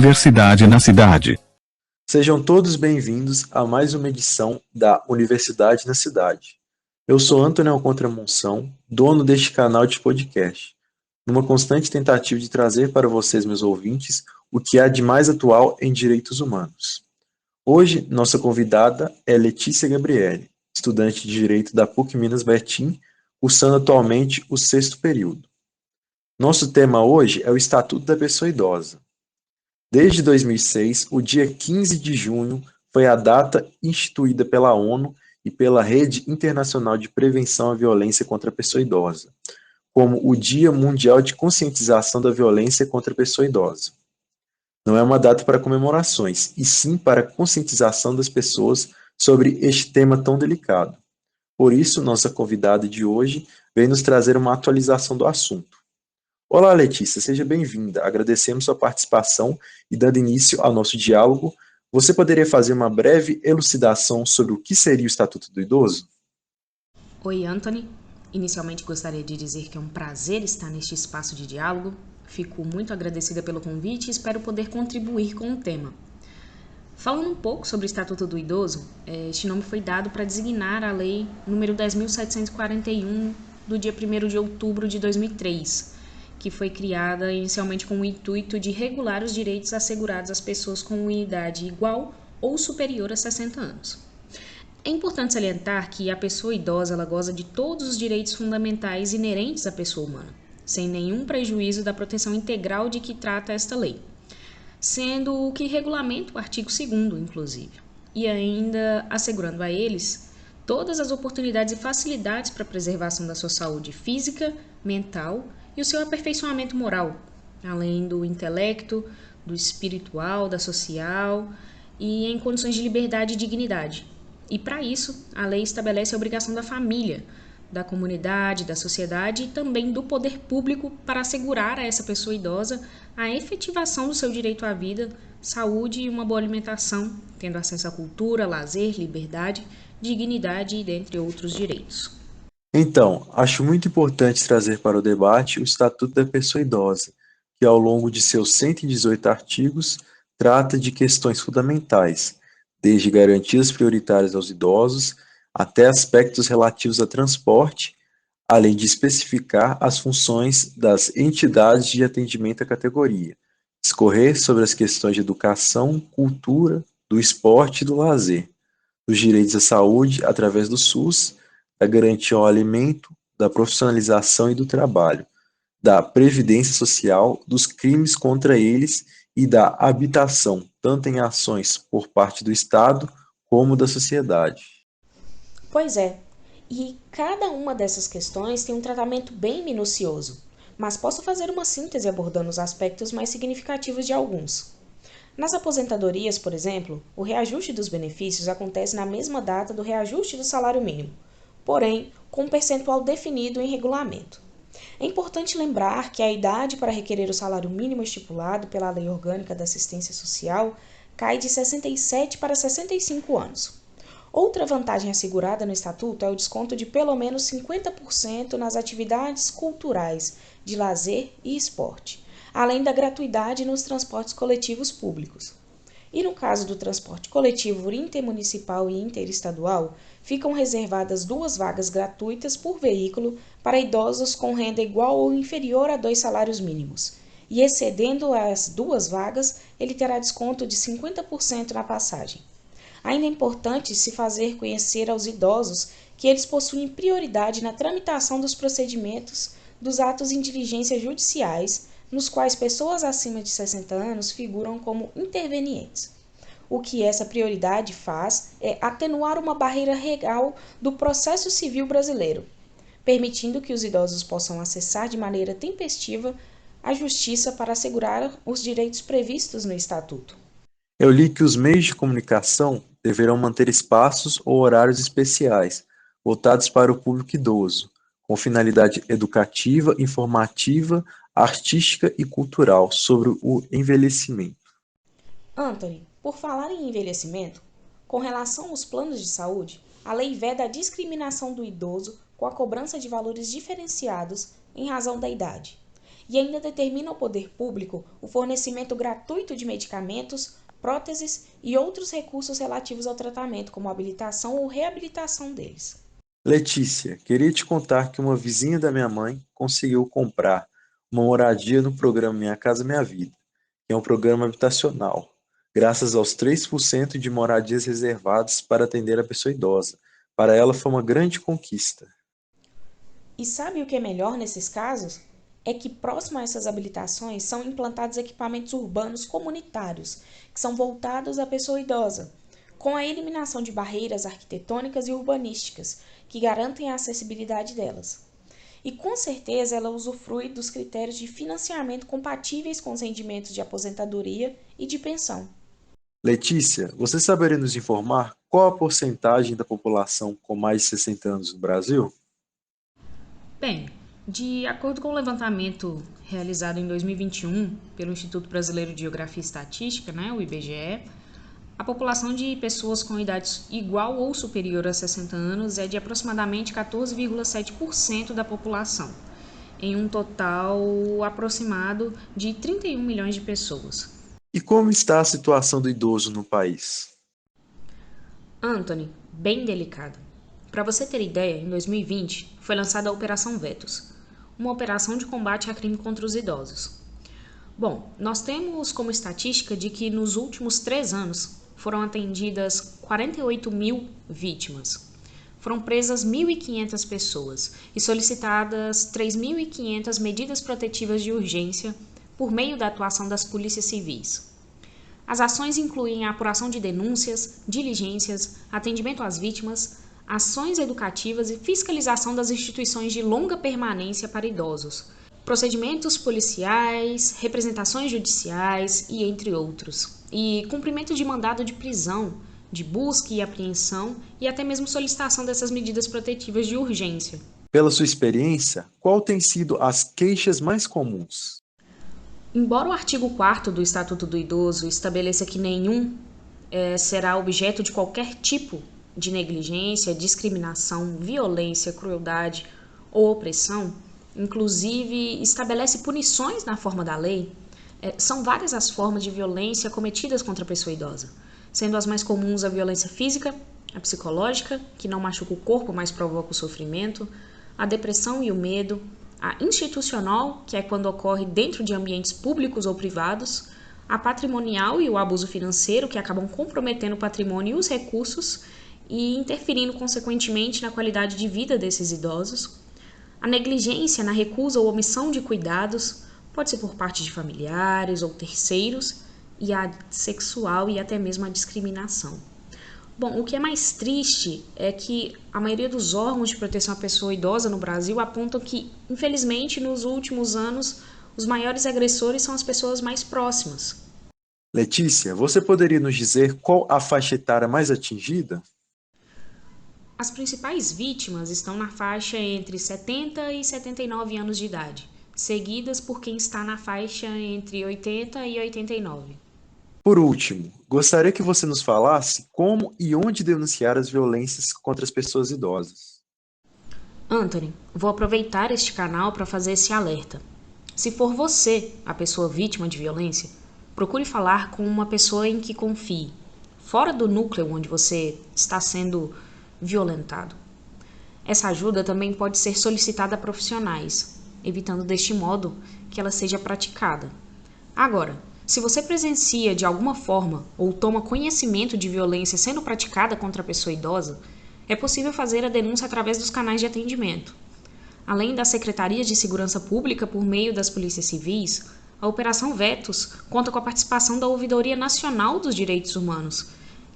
Universidade na Cidade. Sejam todos bem-vindos a mais uma edição da Universidade na Cidade. Eu sou Antônio Alcontra Monção, dono deste canal de podcast, numa constante tentativa de trazer para vocês, meus ouvintes, o que há de mais atual em direitos humanos. Hoje, nossa convidada é Letícia Gabriele, estudante de Direito da PUC Minas Betim, cursando atualmente o 6º período. Nosso tema hoje é o Estatuto da Pessoa Idosa. Desde 2006, o dia 15 de junho foi a data instituída pela ONU e pela Rede Internacional de Prevenção à Violência contra a Pessoa Idosa, como o Dia Mundial de Conscientização da Violência contra a Pessoa Idosa. Não é uma data para comemorações, e sim para conscientização das pessoas sobre este tema tão delicado. Por isso, nossa convidada de hoje vem nos trazer uma atualização do assunto. Olá, Letícia, seja bem-vinda. Agradecemos sua participação e, dando início ao nosso diálogo, você poderia fazer uma breve elucidação sobre o que seria o Estatuto do Idoso? Oi, Anthony. Inicialmente gostaria de dizer que é um prazer estar neste espaço de diálogo. Fico muito agradecida pelo convite e espero poder contribuir com o tema. Falando um pouco sobre o Estatuto do Idoso, este nome foi dado para designar a Lei nº 10.741, do dia 1º de outubro de 2003, que foi criada inicialmente com o intuito de regular os direitos assegurados às pessoas com idade igual ou superior a 60 anos. É importante salientar que a pessoa idosa ela goza de todos os direitos fundamentais inerentes à pessoa humana, sem nenhum prejuízo da proteção integral de que trata esta lei, sendo o que regulamenta o artigo 2º, inclusive, e ainda assegurando a eles todas as oportunidades e facilidades para a preservação da sua saúde física, mental e o seu aperfeiçoamento moral, além do intelecto, do espiritual, da social e em condições de liberdade e dignidade. E para isso, a lei estabelece a obrigação da família, da comunidade, da sociedade e também do poder público para assegurar a essa pessoa idosa a efetivação do seu direito à vida, saúde e uma boa alimentação, tendo acesso à cultura, lazer, liberdade, dignidade e dentre outros direitos. Então, acho muito importante trazer para o debate o Estatuto da Pessoa Idosa, que ao longo de seus 118 artigos trata de questões fundamentais, desde garantias prioritárias aos idosos até aspectos relativos a transporte, além de especificar as funções das entidades de atendimento à categoria, discorrer sobre as questões de educação, cultura, do esporte e do lazer, dos direitos à saúde através do SUS, da garantia ao alimento, da profissionalização e do trabalho, da previdência social, dos crimes contra eles e da habitação, tanto em ações por parte do Estado como da sociedade. Pois é, e cada uma dessas questões tem um tratamento bem minucioso, mas posso fazer uma síntese abordando os aspectos mais significativos de alguns. Nas aposentadorias, por exemplo, o reajuste dos benefícios acontece na mesma data do reajuste do salário mínimo, porém com um percentual definido em regulamento. É importante lembrar que a idade para requerer o salário mínimo estipulado pela Lei Orgânica da Assistência Social cai de 67 para 65 anos. Outra vantagem assegurada no Estatuto é o desconto de pelo menos 50% nas atividades culturais, de lazer e esporte, além da gratuidade nos transportes coletivos públicos. E no caso do transporte coletivo intermunicipal e interestadual, ficam reservadas 2 vagas gratuitas por veículo para idosos com renda igual ou inferior a 2 salários mínimos. E excedendo as 2 vagas, ele terá desconto de 50% na passagem. Ainda é importante se fazer conhecer aos idosos que eles possuem prioridade na tramitação dos procedimentos dos atos em diligências judiciais, nos quais pessoas acima de 60 anos figuram como intervenientes. O que essa prioridade faz é atenuar uma barreira legal do processo civil brasileiro, permitindo que os idosos possam acessar de maneira tempestiva a justiça para assegurar os direitos previstos no Estatuto. Eu li que os meios de comunicação deverão manter espaços ou horários especiais, voltados para o público idoso, com finalidade educativa, informativa, artística e cultural sobre o envelhecimento. Anthony, por falar em envelhecimento, com relação aos planos de saúde, a lei veda a discriminação do idoso com a cobrança de valores diferenciados em razão da idade. e ainda determina ao poder público o fornecimento gratuito de medicamentos, próteses e outros recursos relativos ao tratamento, como a habilitação ou reabilitação deles. Letícia, queria te contar que uma vizinha da minha mãe conseguiu comprar uma moradia no programa Minha Casa Minha Vida, que é um programa habitacional, graças aos 3% de moradias reservadas para atender a pessoa idosa. Para ela foi uma grande conquista. E sabe o que é melhor nesses casos? É que próximo a essas habilitações são implantados equipamentos urbanos comunitários, que são voltados à pessoa idosa, com a eliminação de barreiras arquitetônicas e urbanísticas, que garantem a acessibilidade delas. E com certeza ela usufrui dos critérios de financiamento compatíveis com os rendimentos de aposentadoria e de pensão. Letícia, você saberia nos informar qual a porcentagem da população com mais de 60 anos no Brasil? Bem, de acordo com o levantamento realizado em 2021 pelo Instituto Brasileiro de Geografia e Estatística, o IBGE, a população de pessoas com idade igual ou superior a 60 anos é de aproximadamente 14,7% da população, em um total aproximado de 31 milhões de pessoas. E como está a situação do idoso no país? Anthony, bem delicado. Para você ter ideia, em 2020 foi lançada a Operação Vetos, uma operação de combate a crime contra os idosos. Bom, nós temos como estatística de que nos últimos 3 anos foram atendidas 48 mil vítimas. Foram presas 1.500 pessoas e solicitadas 3.500 medidas protetivas de urgência por meio da atuação das polícias civis. As ações incluem a apuração de denúncias, diligências, atendimento às vítimas, ações educativas e fiscalização das instituições de longa permanência para idosos, procedimentos policiais, representações judiciais e entre outros, e cumprimento de mandado de prisão, de busca e apreensão e até mesmo solicitação dessas medidas protetivas de urgência. Pela sua experiência, qual tem sido as queixas mais comuns? Embora o artigo 4º do Estatuto do Idoso estabeleça que nenhum será objeto de qualquer tipo de negligência, discriminação, violência, crueldade ou opressão, inclusive estabelece punições na forma da lei, são várias as formas de violência cometidas contra a pessoa idosa, sendo as mais comuns a violência física, a psicológica, que não machuca o corpo, mas provoca o sofrimento, a depressão e o medo, a institucional, que é quando ocorre dentro de ambientes públicos ou privados, a patrimonial e o abuso financeiro, que acabam comprometendo o patrimônio e os recursos e interferindo consequentemente na qualidade de vida desses idosos, a negligência na recusa ou omissão de cuidados, pode ser por parte de familiares ou terceiros, e a sexual e até mesmo a discriminação. Bom, o que é mais triste é que a maioria dos órgãos de proteção à pessoa idosa no Brasil apontam que, infelizmente, nos últimos anos, os maiores agressores são as pessoas mais próximas. Letícia, você poderia nos dizer qual a faixa etária mais atingida? As principais vítimas estão na faixa entre 70 e 79 anos de idade, seguidas por quem está na faixa entre 80 e 89. Por último, gostaria que você nos falasse como e onde denunciar as violências contra as pessoas idosas. Anthony, vou aproveitar este canal para fazer esse alerta. Se for você a pessoa vítima de violência, procure falar com uma pessoa em que confie, fora do núcleo onde você está sendo violentado. Essa ajuda também pode ser solicitada a profissionais, evitando deste modo que ela seja praticada. Agora, se você presencia de alguma forma ou toma conhecimento de violência sendo praticada contra a pessoa idosa, é possível fazer a denúncia através dos canais de atendimento. Além das secretarias de segurança pública por meio das polícias civis, a Operação Vetos conta com a participação da Ouvidoria Nacional dos Direitos Humanos,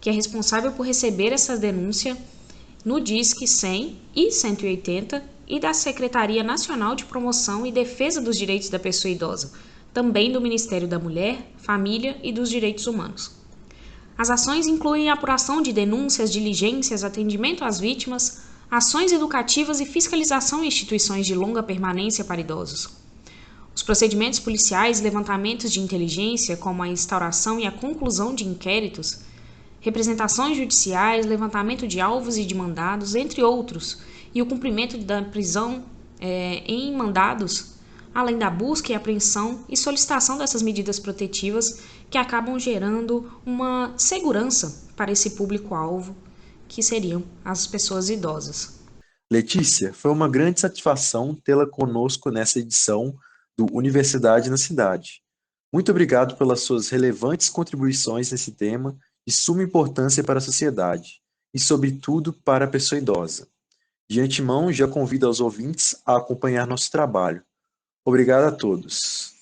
que é responsável por receber essa denúncia no Disque 100 e 180 e da Secretaria Nacional de Promoção e Defesa dos Direitos da Pessoa Idosa, também do Ministério da Mulher, Família e dos Direitos Humanos. As ações incluem a apuração de denúncias, diligências, atendimento às vítimas, ações educativas e fiscalização em instituições de longa permanência para idosos. Os procedimentos policiais e levantamentos de inteligência, como a instauração e a conclusão de inquéritos, representações judiciais, levantamento de alvos e de mandados, entre outros, e o cumprimento da prisão em mandados, além da busca e apreensão e solicitação dessas medidas protetivas que acabam gerando uma segurança para esse público-alvo, que seriam as pessoas idosas. Letícia, foi uma grande satisfação tê-la conosco nessa edição do Universidade na Cidade. Muito obrigado pelas suas relevantes contribuições nesse tema de suma importância para a sociedade e, sobretudo, para a pessoa idosa. De antemão, já convido aos ouvintes a acompanhar nosso trabalho. Obrigado a todos.